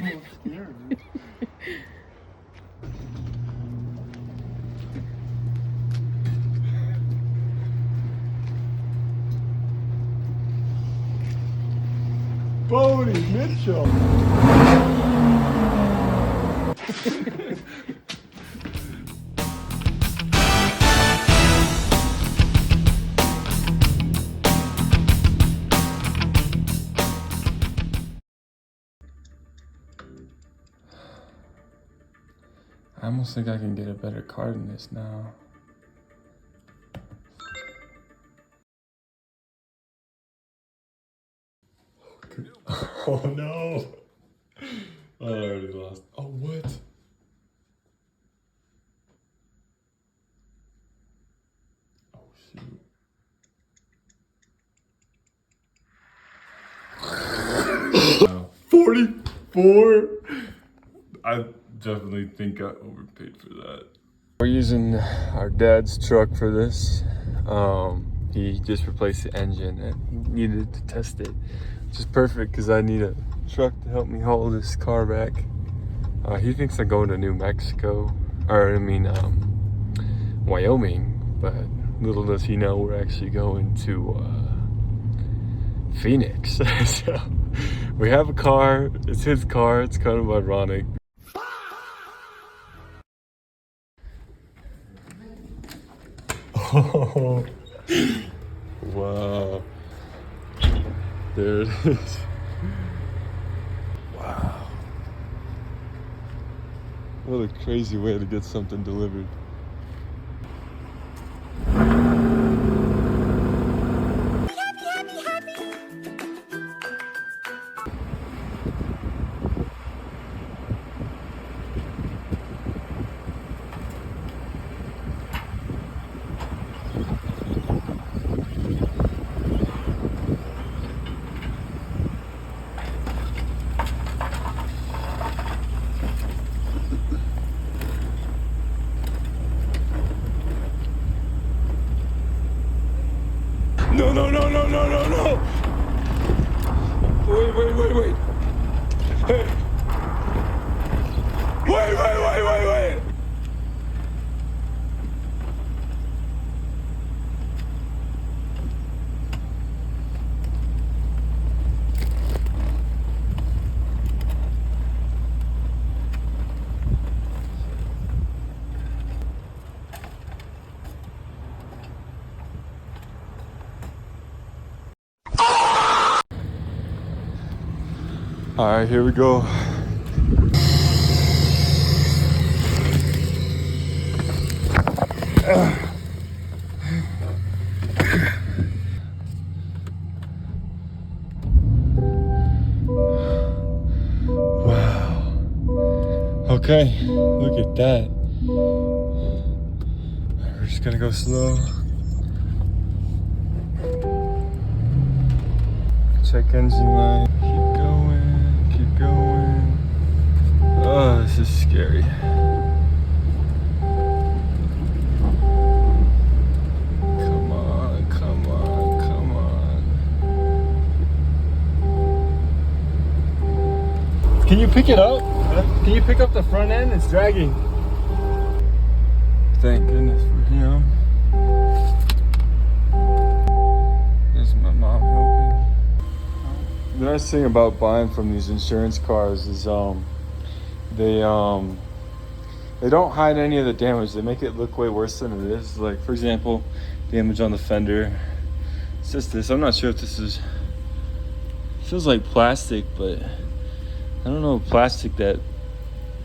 I'm scared, dude. Bodie Mitchell. I almost think I can get a better car than this now. Oh no! I already lost. Oh, what? Oh, shoot. No. 44? I definitely think I overpaid for that. We're using our dad's truck for this. He just replaced the engine and needed to test it, which is perfect because I need a truck to help me haul this car back. He thinks I'm going to New Mexico, or I mean Wyoming, but little does he know we're actually going to Phoenix. So we have a car, it's his car, it's kind of ironic. Oh, wow. There it is. Wow. What a crazy way to get something delivered. No, no, no, no, no, no, no! Wait, wait, wait, wait! Hey! Wait, wait, wait, wait, wait! All right, here we go. Wow. Okay, look at that. We're just gonna go slow. Check engine light. Keep going, keep going. Oh, this is scary. Come on, come on, come on. Can you pick it up? Can you pick up the front end? It's dragging. Thank goodness for him. There's my mom helping. The nice thing about buying from these insurance cars is they don't hide any of the damage. They make it look way worse than it is. Like, for example, damage on the fender. It's just this. I'm not sure if this is, it feels like plastic, but I don't know, plastic that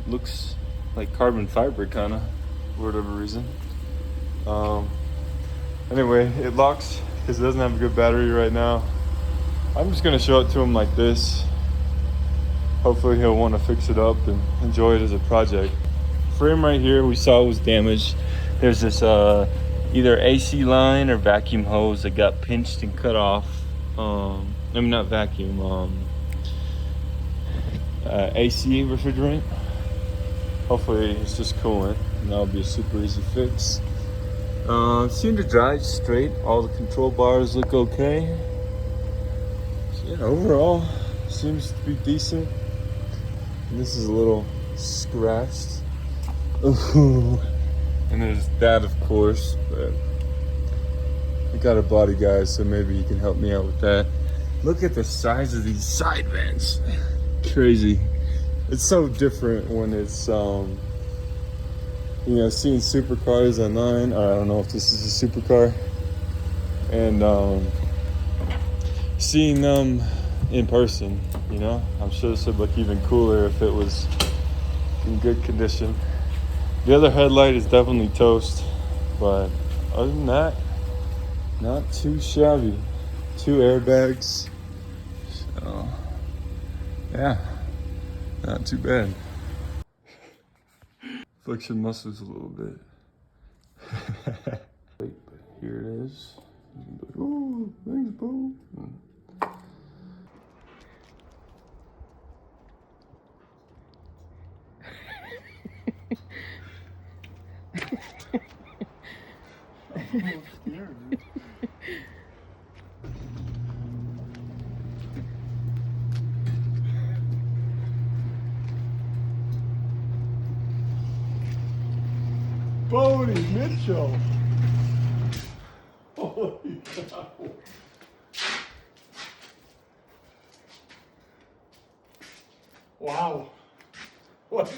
looks like carbon fiber kind of, for whatever reason. Anyway, it locks because it doesn't have a good battery right now. I'm just gonna show it to him like this. Hopefully he'll want to fix it up and enjoy it as a project. Frame right here we saw was damaged. There's this either AC line or vacuum hose that got pinched and cut off. I mean, not vacuum, AC refrigerant. Hopefully it's just coolant and that'll be a super easy fix. Seemed to drive straight. All the control bars look okay. So yeah, overall seems to be decent. This is a little scratched. Ooh. And there's that, of course, but I got a body guy, so maybe you can help me out with that. Look at the size of these side vents. Crazy. It's so different when it's, you know, seeing supercars online. I don't know if this is a supercar. And seeing them in person, you know. I'm sure this would look even cooler if it was in good condition. The other headlight is definitely toast, but other than that, not too shabby. 2 airbags, so yeah, not too bad. Flex your muscles a little bit. Here it is. Oh, thanks, Bo. I'm scared, dude. Bodie Mitchell. Holy cow. Wow. What?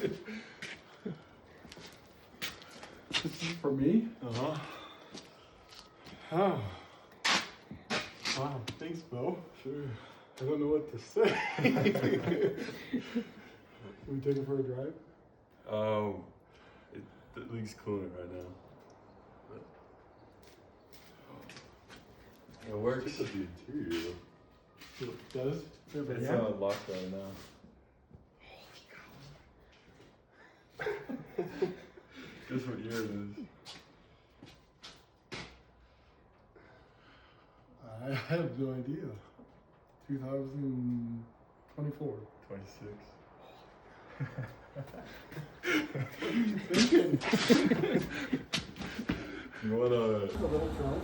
This is for me? Uh-huh. Oh. Wow. Thanks, Bo. Sure. I don't know what to say. Can we take it for a drive? It leaves cooler right now. It works. Look at the interior. It does? It's locked right now. Guess what year it is? I have no idea. 2024. 26. What are you thinking? You wanna? A little trunk.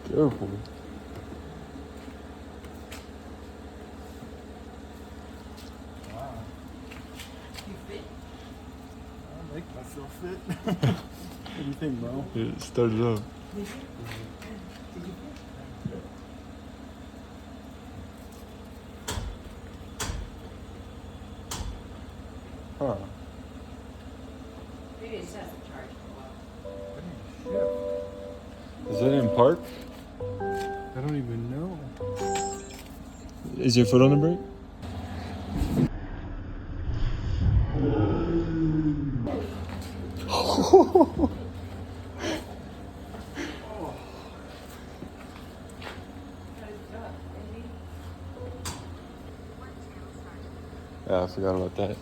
Careful. Wow. You fit? I make myself fit. What do you think, bro? It started up. Did you? Did you fit? Huh. Maybe it just has to charge for a while. Is it in park? I don't even know. Is your foot on the brake? Yeah, I forgot about that.